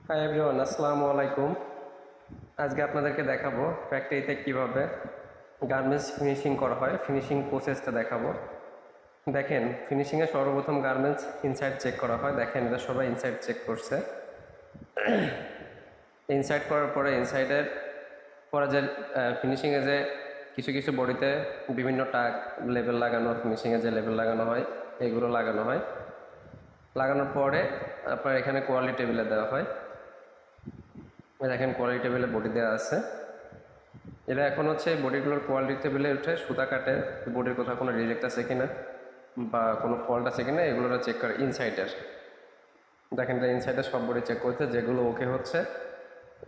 Hi everyone, আসসালামু আলাইকুম। আজকে আপনাদেরকে দেখাবো ফ্যাক্টরিতে কিভাবে গার্মেন্টস ফিনিশিং করা হয়, ফিনিশিং প্রসেসটা দেখাবো। দেখেন, ফিনিশিংয়ে সর্বপ্রথম গার্মেন্টস ইনসাইড চেক করা হয়। দেখেন, এটা সবাই ইনসাইড চেক করছে। ইনসাইড করার পরে ইনসাইডের পরে যে ফিনিশিংয়ে যে কিছু কিছু বডিতে বিভিন্ন টাগ লেবেল লাগানো, ফিনিশিংয়ে যে লেবেল লাগানো হয় এগুলো লাগানো হয়। লাগানোর পরে আপনার এখানে কোয়ালিটি টেবিলে দেওয়া হয়। দেখেন, কোয়ালিটি টেবিলে বডি দেওয়া আছে। এটা এখন হচ্ছে বডিগুলোর কোয়ালিটি টেবিলে উঠে সুতা কাটে বডির কোথাও কোনো রিজেক্ট আছে কিনা বা কোনো ফল্ট আছে কিনা এগুলো চেক করে ইনসাইডের। দেখেন, এটা ইনসাইডের সব বডি চেক করতে, যেগুলো ওকে হচ্ছে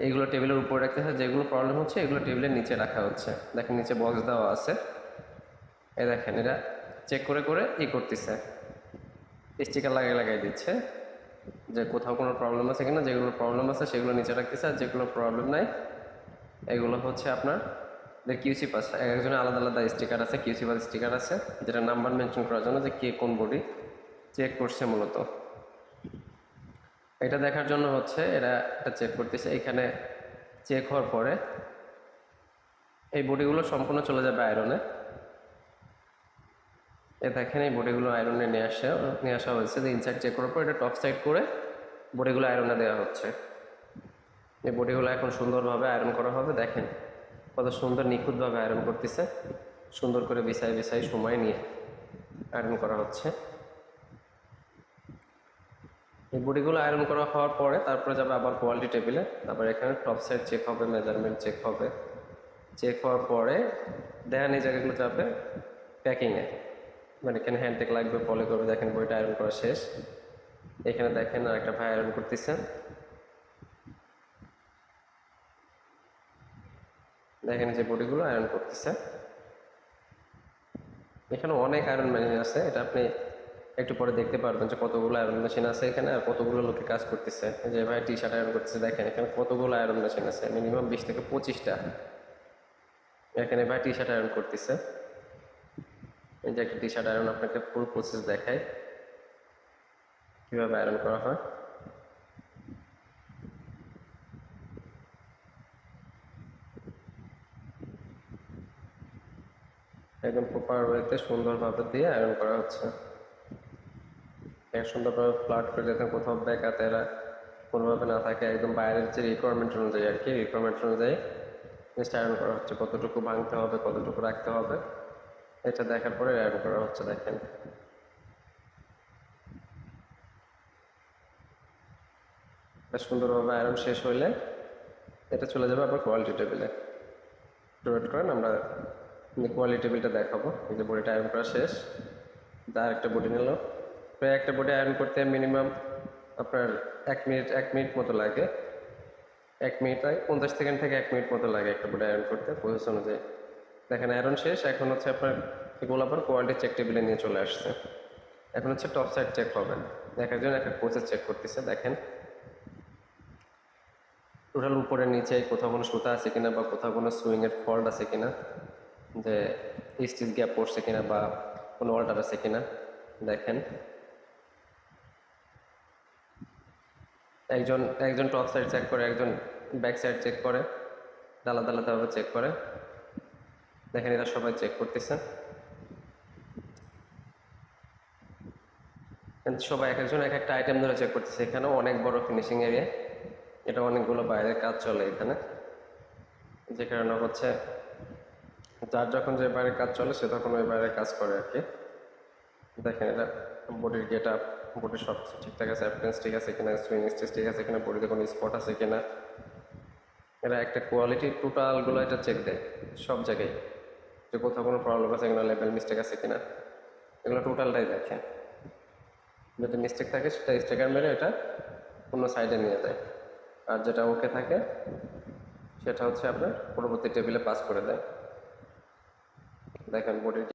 এইগুলো টেবিলের উপরে রাখতে হয়, যেগুলো প্রবলেম হচ্ছে এগুলো টেবিলের নিচে রাখা হচ্ছে। দেখেন, নিচে বক্স দেওয়া আছে। এই দেখেন, এটা চেক করে করে করতেছে, স্টিকার লাগাই দিচ্ছে যে কোথাও কোনো প্রবলেম আছে কিনা। যেগুলো প্রবলেম আছে সেগুলো নিচে রাখতেছে, আর যেগুলো প্রবলেম নাই এগুলো হচ্ছে আপনার কিউসি পাস। একজনের আলাদা আলাদা স্টিকার আছে, কিউসি পাস স্টিকার আছে, যেটা নাম্বার মেনশন করার জন্য যে কে কোন বডি চেক করছে। মূলত এটা দেখার জন্য হচ্ছে এটা চেক করতেছে। এখানে চেক হওয়ার পরে এই বডিগুলো সম্পূর্ণ চলে যাবে আয়রনে। দেখেন, এই বডিগুলো আয়রনে নিয়ে আসা হয়েছে। যে ইনসাইড চেক করার পর এটা টপ সাইড করে বডিগুলো আয়রনে দেওয়া হচ্ছে। এই বডিগুলো এখন সুন্দরভাবে আয়রন করা হবে। দেখেন কত সুন্দর নিখুঁতভাবে আয়রন করতেছে, সুন্দর করে বিছাই বিছাই সময় নিয়ে আয়রন করা হচ্ছে। এই বডিগুলো আয়রন করা হওয়ার পরে তারপরে যাবে আবার কোয়ালিটি টেবিলে। আবার এখানে টপ সাইড চেক হবে, মেজারমেন্ট চেক হবে। চেক হওয়ার পরে দেখেন এই জায়গাগুলো যাবে প্যাকিংয়ে, মানে এখানে হ্যান্ডটেক লাগবে, পলি করবে। দেখেন, বইটা আয়রন করা শেষ। এখানে দেখেন আর একটা ভাই আয়রন করতেছে। দেখেন যে বডিগুলো আয়রন করতেছে। এখানে অনেক আয়রন মেশিন আছে, এটা আপনি একটু পরে দেখতে পারবেন যে কতগুলো আয়রন মেশিন আছে এখানে, আর কতগুলো লোকে কাজ করতেছে। যে ভাই টি শার্ট আয়রন করতেছে, দেখেন এখানে কতগুলো আয়রন মেশিন আছে, মিনিমাম 20 থেকে 25টা। এখানে ভাই টি শার্ট আয়রন করতেছে। এই যে একটা টি শার্ট আয়রন আপনাকে ফুল প্রসেস দেখায় কীভাবে আয়রন করা হয়। একদম প্রপার ওয়েতে সুন্দরভাবে দিয়ে আয়রন করা হচ্ছে। সুন্দরভাবে ফ্ল্যাট করে যাতে কোথাও বেঁকা তেরা কোনোভাবে না থাকে, একদম বাইরের যে রিকোয়ারমেন্ট অনুযায়ী আর কি, রিকোয়ারমেন্ট অনুযায়ী জিনিসটা আয়রন করা হচ্ছে। কতটুকু ভাঙতে হবে, কতটুকু রাখতে হবে, এটা দেখার পরে আয়রন করা হচ্ছে। দেখেন, সুন্দরভাবে আয়রন শেষ হইলে এটা চলে যাবে আবার কোয়ালিটি টেবিলে। ওয়েট করেন, আমরা কোয়ালিটি টেবিলটা দেখাবো। এই যে বডিটা আয়রন করা শেষ, তার একটা বডি নিল। প্রায় একটা বডি আয়রন করতে মিনিমাম আপনার 1 মিনিট মতো লাগে। 1 মিনিট 50 সেকেন্ড থেকে 1 মিনিট মতো লাগে একটা বডি আয়রন করতে প্রসেস অনুযায়ী। দেখেন, আয়রন শেষ। এখন হচ্ছে আপনার এগুলো আবার কোয়ালিটি চেক টেবিলে নিয়ে চলে আসছে। এখন হচ্ছে টপ সাইড চেক হবে, দেখার জন্য একটা প্রসেস চেক করতেছে। দেখেন, টোটাল উপরে নিচে কোথাও কোনো সুতা আছে কিনা বা কোথাও কোনো সুইংয়ের ফল্ট আছে কিনা, যে স্টিচ গ্যাপ পড়ছে কিনা বা কোনো অল্টার আছে কিনা। দেখেন, একজন একজন টপ সাইড চেক করে, একজন ব্যাক সাইড চেক করে, আলাদা আলাদাভাবে চেক করে। দেখেন, এরা সবাই চেক করতেছে। সবাই এক একজন এক একটা আইটেম ধরে চেক করতেছে। এখানেও অনেক বড় ফিনিশিং এরিয়া, এটা অনেকগুলো বাইরের কাজ চলে এখানে, যে কারণে হচ্ছে যার যখন যে বাইরের কাজ চলে সে তখন ওই বাইরের কাজ করে আর কি। দেখেন, এটা বডির গেট আপ, বডির সব কিছু ঠিকঠাক আছে, অ্যাপ্রেন্স ঠিক আছে কিনা, সুইং স্টিচ ঠিক আছে কিনা, বডিতে কোনো স্পট আছে কিনা। এরা একটা কোয়ালিটি টোটালগুলো এটা চেক দেয় সব জায়গায়, যে কোথাও কোনো প্রবলেম আছে কিনা, লেভেল মিস্টেক আছে কিনা, এগুলো টোটালটাই দেখে। যদি মিস্টেক থাকে সেটা স্টিকার মেরে এটা অন্য সাইডে নিয়ে যায়, আর যেটা ওকে থাকে সেটা হচ্ছে আপনার পরবর্তী টেবিলে পাস করে দেয়। দেখেন বডির